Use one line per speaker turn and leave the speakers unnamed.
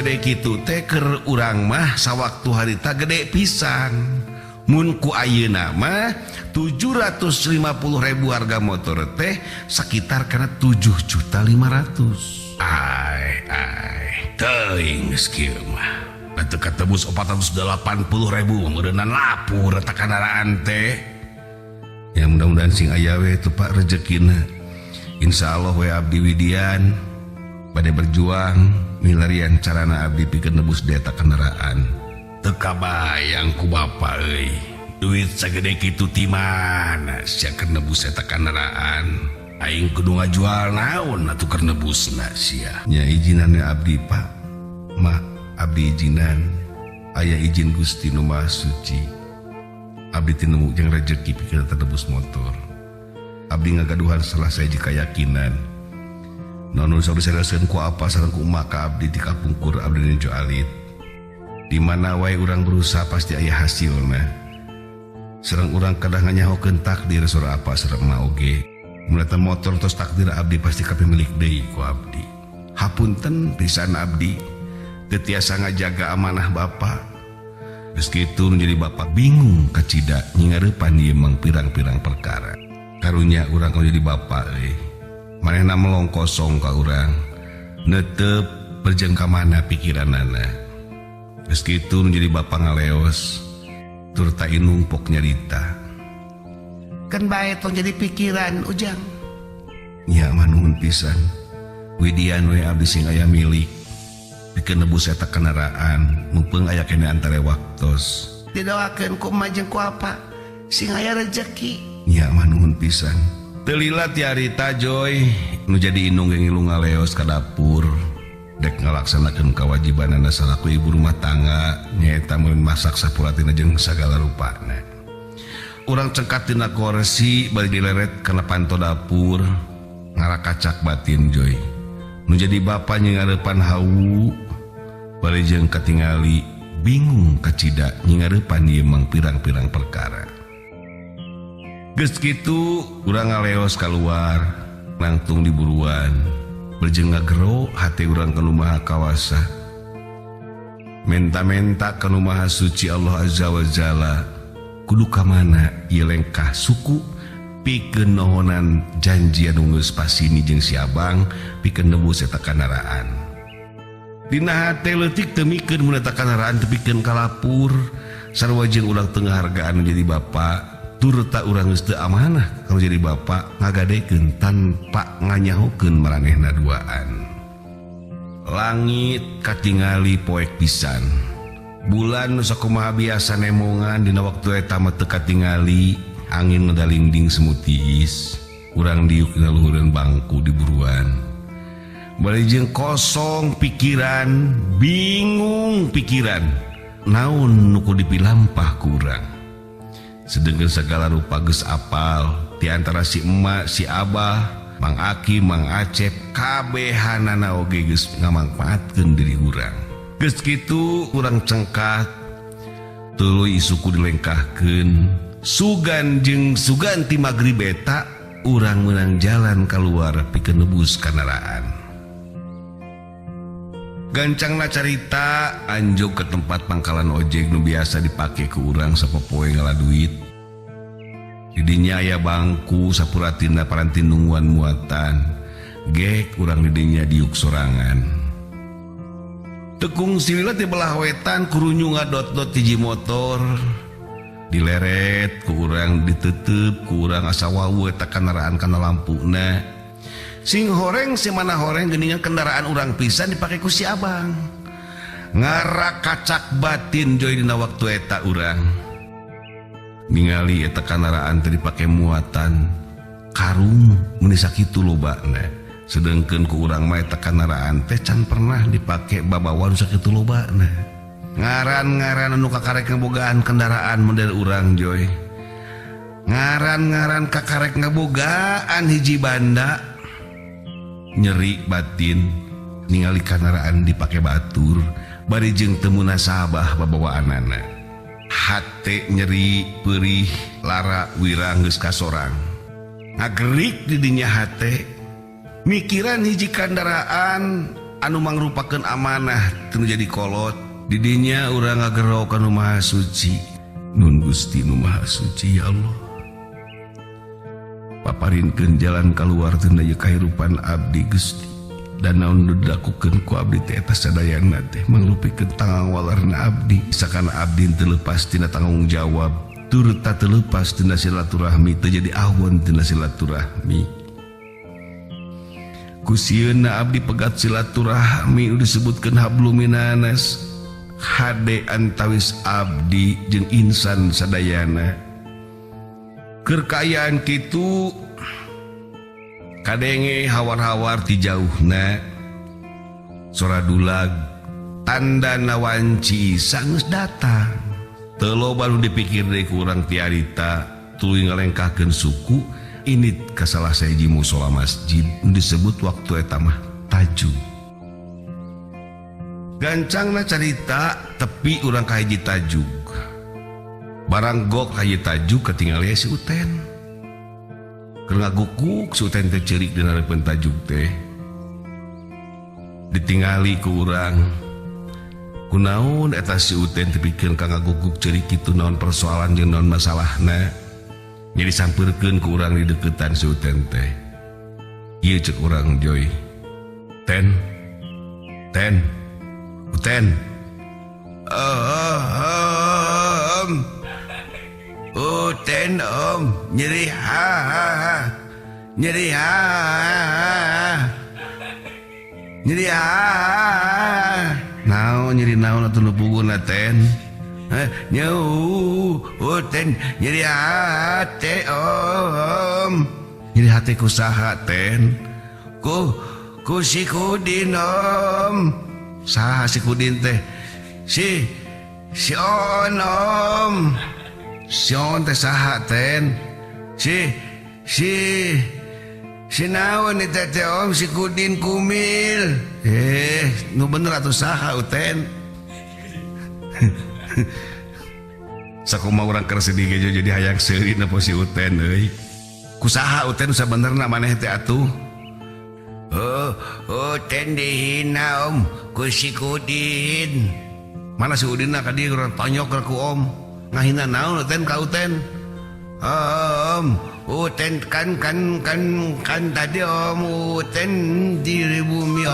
sagede kitu teh keur urang mah sawaktu harita gede pisan. Mun ku ayeuna mah 750.000 harga motor teh sekitar kana 7.500.000. Teuing geus kieu mah. Atuh katebus 480.000 meureunnan lapur eta kendaraan teh. Ya mudah-mudahan sing aya we teu Pak rezekina. Insyaallah we abdi widian bade berjuang milarian carana abdi pikeun nebus eta kendaraan. Teu kabayang ku bapa euy. Duit sagede kitu ti mana sia keur nebus eta kendaraan. Aing kudu ngajual naon atuh keur nebusna sia. Nya izinanna abdi Pak. Mak abdi izinan. Aya izin Gusti Nu Maha Suci. Abdi teu nemu jeung rezeki pikeun tebus motor. Abdi ngagaduhan salah saeji kayakinan. Naon usah disereskeun ku apa sareng ku maka abdi di kapungkur abdi Nejo Alit. Di mana wae urang berusaha pasti aya hasilna. Sareng urang kadang nganyahokeun takdir surah apa sareng mah oge. Mulai motor tos takdir abdi pasti kapemilik deui ku abdi. Hapunten pisan abdi teu tiasa ngajaga amanah bapa. Geus kitu menjadi bapa bingung kacida nyingareupan ieu mang pirang-pirang perkara. Karunya urang kalau jadi bapa euy. Manehna melong kosong ka urang. Neuteup berjeng ka mana pikiranana. Geus kitu menjadi bapa ngaleos tur ta inumpuk nyarita. Kan bae tong jadi pikiran ujang. Ya manuhun pisan. Widian we abdi sing aya milik. Pikeun nebus eta kendaraan mumpung aya kene antara waktos. Didoakeun ku emah jeung ku apa sing aya rezeki. Ya manuhun pisan. Teu lila ti harita Joy nu jadi indung ngilu ngaleos ka dapur. Dek ngalaksanakeun kewajibanana salaku ibu rumah tangga nyaeta meun masak sapuratina jeung sagala rupana. Urang cengkat tina kursi bari dileret kana panto dapur ngarakacak batin Joy. Nu jadi bapa nyingareupan hawu bari jeung katingali bingung kacida nyingareupan ieu mang pirang-pirang perkara. Geus kitu urang ngaleos kaluar langtung diburuan berjeng ngagero hate urang ka Nu Maha Kawasa. Menta-menta ka Nu Maha Suci Allah Azza wa Jalla kudu ka mana ieu lengkah suku pikeun nohonan janji anu geus pasini jeung si abang pikeun nebus eta kendaraan. Dina hate leutik teu mikeun mun eta kendaraan teu pikeun kalapur sarua jeung urang teu ngahargaan jadi bapa tur ta urang geus teu amanah kalau jadi bapa ngagadekeun tanpa nganyahokeun maranehna duaan. Langit katingali poek pisan. Bulan nu sakumaha biasa nemongan dina waktu eta mah teu katingali. Angin ngedalingding semut tiis. Urang diuk dina luhureun bangku di buruan. Bari jeung kosong pikiran, bingung pikiran. Naon nu kudu dipilampah ku urang. Sedengkeun sagala rupa geus apal ti antara si emak, si abah, Mang Aki, Mang Acep kabehanana oge geus ngamangpaatkeun diri urang. Geus kitu urang cengkat tuluy isuku dilengkahkeun sugan jeung sugan ti magrib eta urang meunang jalan keluar pikeun nebus kendaraan. Gancangna carita anjog ke tempat pangkalan ojek nu biasa dipake ku urang sapopoe ngaladuit. Di dinya aya bangku sapuratina paranti nungguan muatan. Gek urang di dinya diuk sorangan. Tekung silila ti belah wetan kurunyu ngadot-dot hiji motor. Dileret ku urang diteuteup ku urang asa wawu eta kendaraan kana lampuna. Sing horeng si mana horeng geuningan kendaraan urang pisan dipake ku si abang. Ngarakacak batin Joy dina waktu eta urang. Ningali eta kendaraan teh dipake muatan karung mun sakitu lobana. Sedengkeun ku urang mah eta kendaraan teh can pernah dipake babawa sakitu lobana. Ngaran-ngaran anu kakarek ngabogaan kendaraan model urang Joy. Ngaran-ngaran kakarek ngabogaan hiji banda. Nyeri batin ningali kendaraan dipake batur bari jeung teu munasabah babawaanana. Hate nyeri perih lara wirang geus kasorang. Ngagerik di dinya hate mikiran hiji kendaraan anu mangrupakeun amanah teu jadi kolot. Didinya urang ngagerau ka Nu Maha Suci. Nun Gusti Nu Maha Suci ya Allah, paparinkeun jalan kaluar tina ieu kahirupan abdi Gusti. Dan naon nu dilakukeun ku abdi teh eta sadayana teh mangrupikeun tanggung walarna abdi. Sakana abdi teu leupas tina tanggung jawab, turut teu leupas tina silaturahmi, teu jadi awon tina silaturahmi. Ku sieunna abdi pegat silaturahmi disebutkeun hablum minanas. Hade antawis abdi jeung insan sadayana. Keur kaayaan kitu kadenge hawar-hawar ti jauhna sora dulag tandana wanci sanggeus datang. Teu loba nu dipikir deui ku urang ti arita tuluy ngalengkahkeun suku ini ka salah sahiji musala masjid disebut waktu eta mah tajuk. Gancangna carita tepi urang ka hiji tajuk. Barang gok ka hiji tajuk katingal si Uten. Keur ngagukuk si Uten teh ceurik dina hareupeun tajuk teh. Ditingali ku urang. Kunaon eta si Uten tepikeun ka ngagukuk ceurik kitu naon persoalan jeung naon masalahna. Nya disampeurkeun ku urang di deukeutan si Uten teh. Ieu ceuk urang Joy. Ten. Uten. Uten nyeri naon nyeri naon atuh nu puguna Ten? Uten nyeri hate nyeri hate ku saha Ten? Ku si Kudin saha si Kudin teh? Si On si On teh saha Ten? Si naon eta teh si Kudin kumil. Nu bener atuh saha Uten? Sakumaha urang keur sedih ge jadi hayang seurit na si Uten euy. Kusaha Uten sabenerna maneh teh atuh? Uten dihina ku si Kudin. Mana si Udinna ka dieu urang tonyok ku ngahina naon Uten ka Uten? Uten kan tadi Uten di bumi